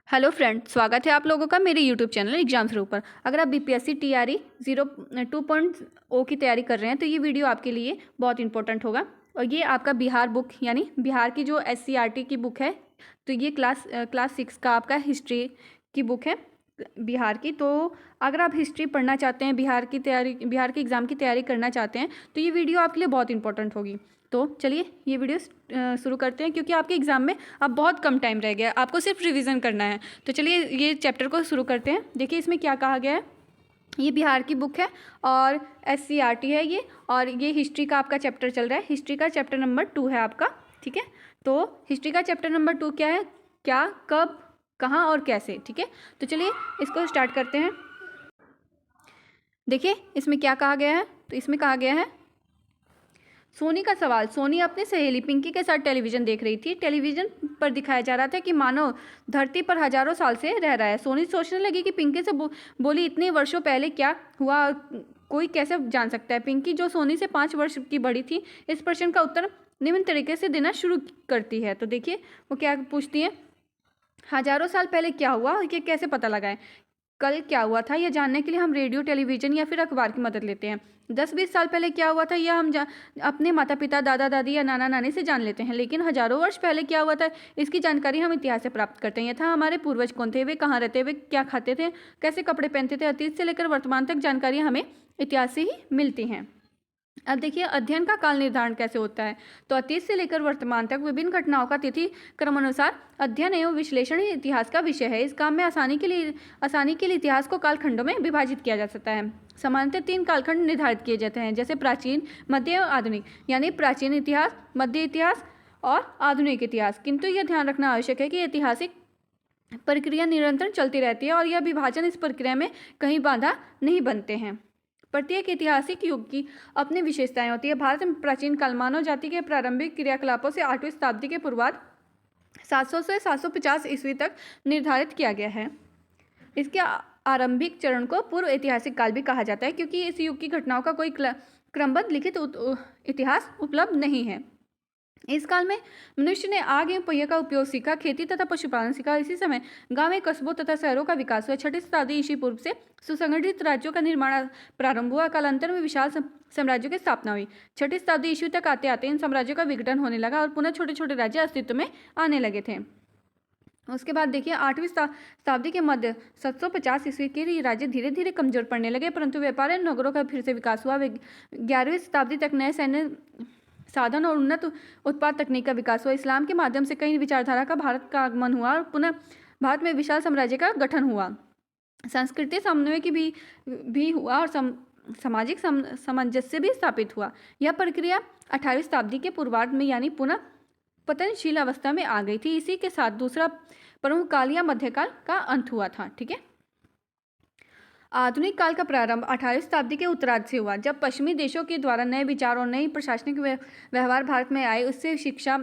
Hello friend, स्वागत है आप लोगों का मेरे यूट्यूब चैनल एग्जाम थ्रू पर। अगर आप बीपीएससी टीआरई 2.0 की तैयारी कर रहे हैं तो ये वीडियो आपके लिए बहुत इंपॉर्टेंट होगा। और ये आपका बिहार बुक यानी बिहार की जो एससीईआरटी की बुक है, तो ये क्लास 6 का आपका हिस्ट्री की बुक है बिहार की। तो अगर आप हिस्ट्री पढ़ना चाहते हैं, बिहार के एग्ज़ाम की तैयारी करना चाहते हैं, तो ये वीडियो आपके लिए बहुत इंपॉर्टेंट होगी। तो चलिए ये वीडियो शुरू करते हैं, क्योंकि आपके एग्ज़ाम में अब बहुत कम टाइम रह गया है, आपको सिर्फ रिवीजन करना है। तो चलिए ये चैप्टर को शुरू करते हैं। देखिए इसमें क्या कहा गया है। ये बिहार की बुक है और एससीईआरटी है ये, और ये हिस्ट्री का आपका चैप्टर चल रहा है। हिस्ट्री का चैप्टर नंबर 2 है आपका, ठीक है। तो हिस्ट्री का चैप्टर नंबर 2 क्या है? क्या, कब, कहाँ और कैसे, ठीक है। तो चलिए इसको स्टार्ट करते हैं। देखिए इसमें क्या कहा गया है। तो इसमें कहा गया है सोनी का सवाल। सोनी अपनी सहेली पिंकी के साथ टेलीविजन देख रही थी। टेलीविजन पर दिखाया जा रहा था कि मानव धरती पर हजारों साल से रह रहा है। सोनी सोचने लगी कि पिंकी से बोली इतने वर्षों पहले क्या हुआ और कोई कैसे जान सकता है। पिंकी जो सोनी से 5 वर्ष की बड़ी थी, इस प्रश्न का उत्तर निम्न तरीके से देना शुरू करती है। तो देखिए वो क्या पूछती है, हजारों साल पहले क्या हुआ, ये कैसे पता लगाएं। कल क्या हुआ था यह जानने के लिए हम रेडियो, टेलीविजन या फिर अखबार की मदद लेते हैं। 10-20 साल पहले क्या हुआ था यह हम अपने माता पिता, दादा दादी या नाना नानी से जान लेते हैं। लेकिन हजारों वर्ष पहले क्या हुआ था, इसकी जानकारी हम इतिहास से प्राप्त करते हैं। यथा हमारे पूर्वज कौन थे, वे कहाँ रहते, वे क्या खाते थे, कैसे कपड़े पहनते थे, अतीत से लेकर वर्तमान तक जानकारी हमें इतिहास से ही मिलती हैं। अब देखिए अध्ययन का काल निर्धारण कैसे होता है। तो अतीत से लेकर वर्तमान तक विभिन्न घटनाओं का तिथि क्रमानुसार अध्ययन एवं विश्लेषण ही इतिहास का विषय है। इस काम में आसानी के लिए इतिहास को कालखंडों में विभाजित किया जा सकता है। सामान्यतः 3 कालखंड निर्धारित किए जाते हैं, जैसे प्राचीन, मध्य एवं आधुनिक, यानी प्राचीन इतिहास, मध्य इतिहास और आधुनिक इतिहास। किंतु यह ध्यान रखना आवश्यक है कि ऐतिहासिक प्रक्रिया निरंतर चलती रहती है और यह विभाजन इस प्रक्रिया में कहीं बाधा नहीं बनते हैं। प्रत्येक ऐतिहासिक युग की अपनी विशेषताएं होती है। भारत में प्राचीन काल मानव जाति के प्रारंभिक क्रियाकलापों से 8वीं शताब्दी के पूर्वार्ध 700 से 750 ईस्वी तक निर्धारित किया गया है। इसके आरंभिक चरण को पूर्व ऐतिहासिक काल भी कहा जाता है, क्योंकि इस युग की घटनाओं का कोई क्रमबद्ध लिखित इतिहास उपलब्ध नहीं है। इस काल में मनुष्य ने आग एवं पहिए का उपयोग सीखा, खेती तथा पशुपालन सीखा। इसी समय गांव, कस्बों तथा शहरों का विकास हुआ। 6वीं शताब्दी ईस्वी पूर्व से सुसंगठित राज्यों का निर्माण प्रारंभ हुआ। कालांतर में विशाल साम्राज्यों की स्थापना हुई। 6वीं शताब्दी ईस्वी तक आते आते इन साम्राज्यों का विघटन होने लगा और पुनः छोटे छोटे राज्य अस्तित्व में आने लगे थे। उसके बाद देखिए 8वीं शताब्दी के मध्य 750 ईस्वी के राज्य धीरे धीरे कमजोर पड़ने लगे, परंतु व्यापार एवं नगरों का फिर से विकास हुआ। 11वीं शताब्दी तक नए सैन्य साधन और उन्नत उत्पाद तकनीक का विकास हुआ। इस्लाम के माध्यम से कई विचारधारा का भारत का आगमन हुआ और पुनः भारत में विशाल साम्राज्य का गठन हुआ। सांस्कृतिक समन्वय की भी हुआ और सामाजिक सामंजस्य भी स्थापित हुआ। यह प्रक्रिया 18वीं शताब्दी के पूर्वार्ध में यानी पुनः पतनशील अवस्था में आ गई थी। इसी के साथ दूसरा प्रमुख काल या मध्यकाल का अंत हुआ था, ठीक है। आधुनिक काल का प्रारंभ 18वीं शताब्दी के उत्तरार्ध से हुआ, जब पश्चिमी देशों के द्वारा नए विचार और नई प्रशासनिक व्यवहार भारत में आए। उससे शिक्षा,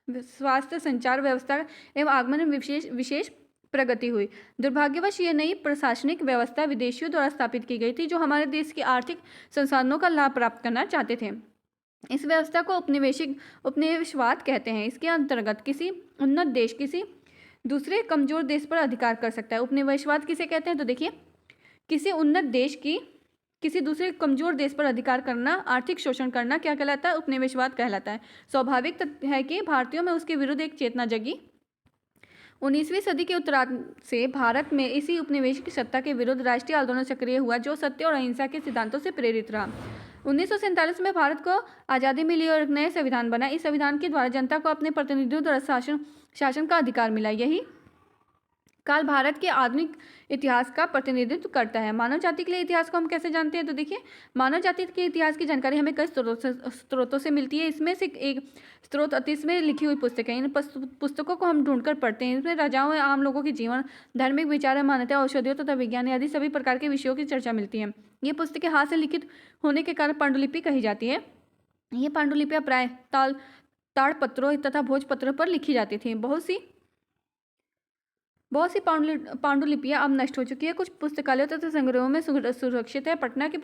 स्वास्थ्य, संचार व्यवस्था एवं आगमन में विशेष प्रगति हुई। दुर्भाग्यवश ये नई प्रशासनिक व्यवस्था विदेशियों द्वारा स्थापित की गई थी, जो हमारे देश के आर्थिक संसाधनों का लाभ प्राप्त करना चाहते थे। इस व्यवस्था को उपनिवेशवाद कहते हैं। इसके अंतर्गत किसी उन्नत देश किसी दूसरे कमजोर देश पर अधिकार कर सकता है। उपनिवेशवाद किसे कहते हैं? तो देखिए किसी उन्नत देश की किसी दूसरे कमजोर देश पर अधिकार करना, आर्थिक शोषण करना क्या कहलाता है? उपनिवेशवाद कहलाता है। स्वाभाविक है कि भारतीयों में उसके विरुद्ध एक चेतना जगी। 19वीं सदी के उत्तरार्ध से भारत में इसी उपनिवेश की सत्ता के विरुद्ध राष्ट्रीय आंदोलन सक्रिय हुआ, जो सत्य और अहिंसा के सिद्धांतों से प्रेरित रहा। 1947 में भारत को आज़ादी मिली और एक नया संविधान बना। इस संविधान के द्वारा जनता को अपने प्रतिनिधियों द्वारा शासन का अधिकार मिला। यही काल भारत के आधुनिक इतिहास का प्रतिनिधित्व करता है। मानव जाति के लिए इतिहास को हम कैसे जानते हैं? तो देखिए मानव जाति के इतिहास की जानकारी हमें कई स्रोतों से मिलती है। इसमें से एक स्रोत अतीत में लिखी हुई पुस्तकें। इन पुस्तकों को हम ढूंढकर पढ़ते हैं। इसमें राजाओं एवं आम लोगों के जीवन, धार्मिक विचार, मान्यता, औषधियों तथा विज्ञान आदि सभी प्रकार के विषयों की चर्चा मिलती है। ये पुस्तकें हाथ से लिखित होने के कारण पांडुलिपि कही जाती है। ये पांडुलिपियां प्राय ताड़पत्रों तथा भोजपत्रों पर लिखी जाती थी। बहुत सी पांडुलिपियां अब नष्ट हो चुकी है। कुछ पुस्तकालयों तथा संग्रहों में सुरक्षित है। पटना की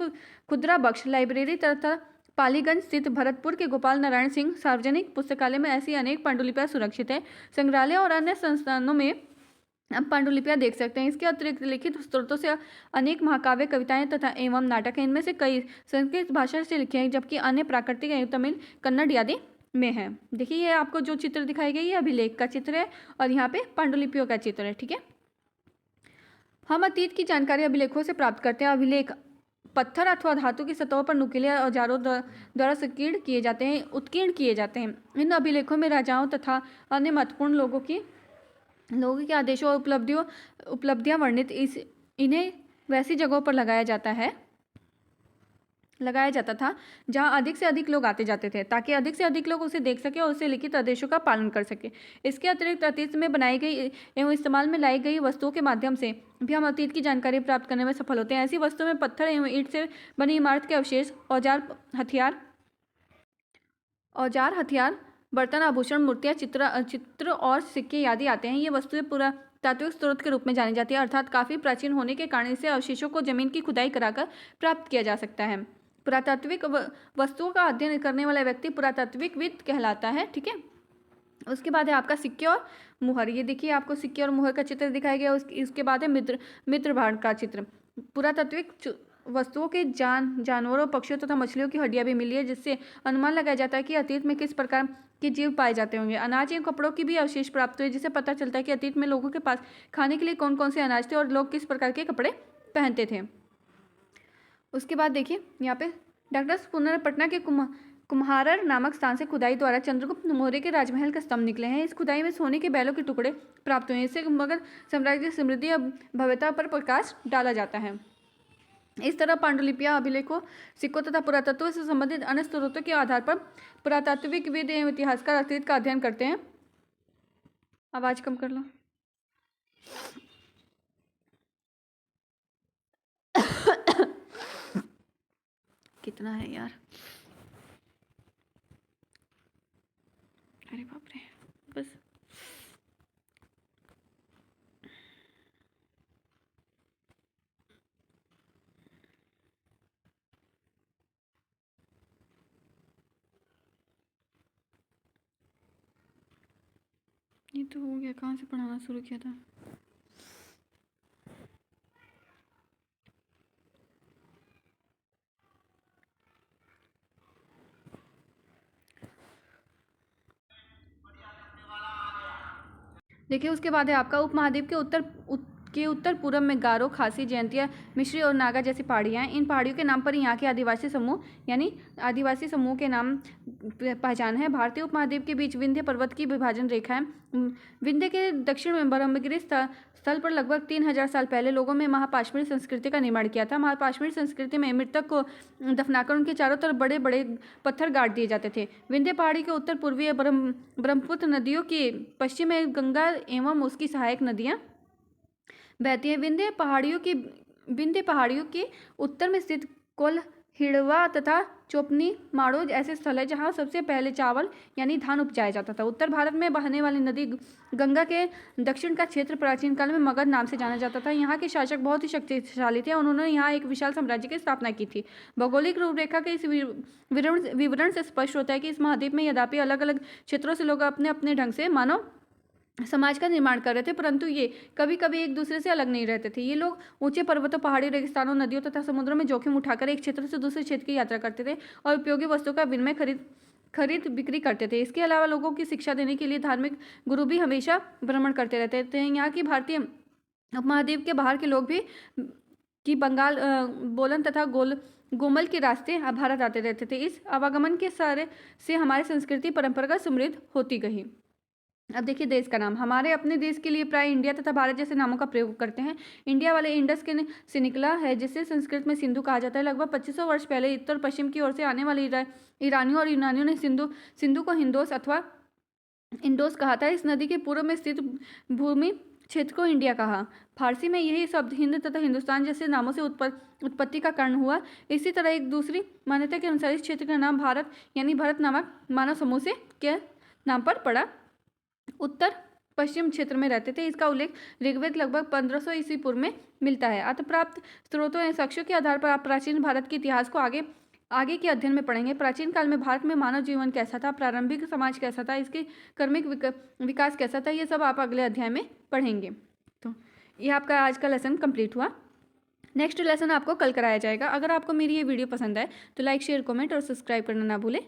खुदरा बख्श लाइब्रेरी तथा पालीगंज स्थित भरतपुर के गोपाल नारायण सिंह सार्वजनिक पुस्तकालय में ऐसी अनेक पांडुलिपियां सुरक्षित है। संग्रहालय और अन्य संस्थानों में आप पांडुलिपियाँ देख सकते हैं। इसके अतिरिक्त लिखित स्रोतों से अनेक महाकाव्य, कविताएं तथा एवं नाटक हैं। इनमें से कई संस्कृत भाषा से लिखे हैं, जबकि अन्य प्राकृतिक एवं तमिल, कन्नड़ आदि में है। देखिए, ये आपको जो चित्र दिखाई गई है अभिलेख का चित्र है और यहाँ पे पांडुलिपियों का चित्र है। ठीक है, हम अतीत की जानकारी अभिलेखों से प्राप्त करते हैं। अभिलेख पत्थर अथवा धातु की सतहों पर नुकीले औजारों द्वारा उत्कीर्ण किए जाते हैं। इन अभिलेखों में राजाओं तथा अन्य महत्वपूर्ण लोगों के आदेशों और उपलब्धियां वर्णित इन्हें वैसी जगहों पर लगाया जाता था जहां अधिक से अधिक लोग आते जाते थे, ताकि अधिक से अधिक लोग उसे देख सके और उससे लिखित आदेशों का पालन कर सके। इसके अतिरिक्त अतीत में बनाई गई एवं इस्तेमाल में लाई गई वस्तुओं के माध्यम से भी हम अतीत की जानकारी प्राप्त करने में सफल होते हैं। ऐसी वस्तुओं में पत्थर एवं ईंट से बनी इमारत के अवशेष, औजार हथियार, बर्तन, आभूषण, मूर्तियां, चित्र और सिक्के आदि आते हैं। ये वस्तुएं पुरातात्विक स्रोत के रूप में जानी जाती है, अर्थात काफी प्राचीन होने के कारण इसे अवशेषों को जमीन की खुदाई कराकर प्राप्त किया जा सकता है। पुरातात्विक वस्तुओं का अध्ययन करने वाला व्यक्ति पुरातात्विकविद कहलाता है। ठीक है, उसके बाद है आपका सिक्के और मुहर। ये देखिए, आपको सिक्के और मुहर का चित्र दिखाया गया। उसके बाद है मित्र भांड का चित्र। पुरातात्विक वस्तुओं के जानवरों, पक्षियों तथा मछलियों की हड्डियां भी मिली है, जिससे अनुमान लगाया जाता है कि अतीत में किस प्रकार के जीव पाए जाते होंगे। अनाज एवं कपड़ों की भी अवशेष प्राप्त हुए, जिससे पता चलता है कि अतीत में लोगों के पास खाने के लिए कौन कौन से अनाज थे और लोग किस प्रकार के कपड़े पहनते थे। उसके बाद देखिए, यहाँ पे डॉक्टर पुनर्पटना के कुम्हारर नामक स्थान से खुदाई द्वारा चंद्रगुप्त मौर्य के राजमहल का स्तंभ निकले हैं। इस खुदाई में सोने के बैलों के टुकड़े प्राप्त हुए हैं। इससे मगध साम्राज्य की समृद्धि और भव्यता पर प्रकाश डाला जाता है। इस तरह पांडुलिपियां, अभिलेखों, सिक्कों तथा पुरातत्व से संबंधित अन्य स्रोतों के आधार पर पुरातात्विकविद एवं इतिहासकार अतीत का अध्ययन करते हैं। आवाज कम कर लो। कितना है यार, अरे बाप रे, बस। ये तो हो गया, कहाँ से पढ़ाना शुरू किया था। देखिए, उसके बाद है आपका उपमहाद्वीप के उत्तर पूर्व में गारो, खासी, जयंतिया, मिश्री और नागा जैसी पहाड़ियाँ हैं। इन पहाड़ियों के नाम पर यहाँ के आदिवासी समूह के नाम पहचान है। भारतीय उपमहाद्वीप के बीच विंध्य पर्वत की विभाजन रेखा है। विंध्य के दक्षिण में ब्रह्मगिरि स्थल पर लगभग 3000 साल पहले लोगों में महापाषाणी संस्कृति का निर्माण किया था। महापाषाणी संस्कृति में मृतक को दफनाकर उनके चारों तरफ बड़े बड़े पत्थर गाड़ दिए जाते थे। विंध्य पहाड़ी के उत्तर पूर्वीय ब्रह्मपुत्र नदियों के पश्चिम में गंगा एवं उसकी सहायक नदियाँ बहती हैं। विंध्य पहाड़ियों के उत्तर में स्थित कोल्हिड़वा तथा चोपनी माड़ो ऐसे स्थल है जहाँ सबसे पहले चावल यानी धान उपजाया जाता था। उत्तर भारत में बहने वाली नदी गंगा के दक्षिण का क्षेत्र प्राचीन काल में मगध नाम से जाना जाता था। यहाँ के शासक बहुत ही शक्तिशाली थे। उन्होंने यहाँ एक विशाल साम्राज्य की स्थापना की थी। भौगोलिक रूपरेखा के इस विवरण से स्पष्ट होता है कि इस महाद्वीप में यद्यपि अलग अलग क्षेत्रों से लोग अपने अपने ढंग से मानव समाज का निर्माण कर रहे थे, परंतु ये कभी कभी एक दूसरे से अलग नहीं रहते थे। ये लोग ऊंचे पर्वतों, पहाड़ी, रेगिस्तानों, नदियों तथा समुद्रों में जोखिम उठाकर एक क्षेत्र से दूसरे क्षेत्र की यात्रा करते थे और उपयोगी वस्तुओं का विनिमय खरीद बिक्री करते थे। इसके अलावा लोगों की शिक्षा देने के लिए धार्मिक गुरु भी हमेशा भ्रमण करते रहते थे। यहाँ की भारतीय उपमहाद्वीप के बाहर के लोग भी बंगाल बोलन तथा गोमल के रास्ते भारत आते रहते थे। इस आवागमन के सारे से हमारी संस्कृति परंपरा समृद्ध होती गई। अब देखिए, देश का नाम। हमारे अपने देश के लिए प्राय इंडिया तथा भारत जैसे नामों का प्रयोग करते हैं। इंडिया वाले इंडस के से निकला है, जिसे संस्कृत में सिंधु कहा जाता है। लगभग 2500 वर्ष पहले उत्तर पश्चिम की ओर से आने वाले ईरानियों और यूनानियों ने सिंधु को हिंदोस अथवा इंडोस कहा था। इस नदी के पूर्व में स्थित भूमि क्षेत्र को इंडिया कहा। फारसी में यही शब्द हिंद तथा हिंदुस्तान जैसे नामों से उत्पत्ति का कारण हुआ। इसी तरह एक दूसरी मान्यता के अनुसार इस क्षेत्र का नाम भारत यानी भरत नामक मानव समूह से के नाम पर पड़ा। उत्तर पश्चिम क्षेत्र में रहते थे। इसका उल्लेख ऋग्वेद लगभग 1500 ईस्वी पूर्व में मिलता है। अतः प्राप्त स्रोतों एवं साक्ष्यों के आधार पर आप प्राचीन भारत के इतिहास को आगे के अध्ययन में पढ़ेंगे। प्राचीन काल में भारत में मानव जीवन कैसा था, प्रारंभिक समाज कैसा था, इसके कर्मिक विकास कैसा था, ये सब आप अगले अध्याय में पढ़ेंगे। तो ये आपका आज का लेसन कंप्लीट हुआ। नेक्स्ट लेसन आपको कल कराया जाएगा। अगर आपको मेरी ये वीडियो पसंद आए तो लाइक शेयर कमेंट और सब्सक्राइब करना ना भूलें।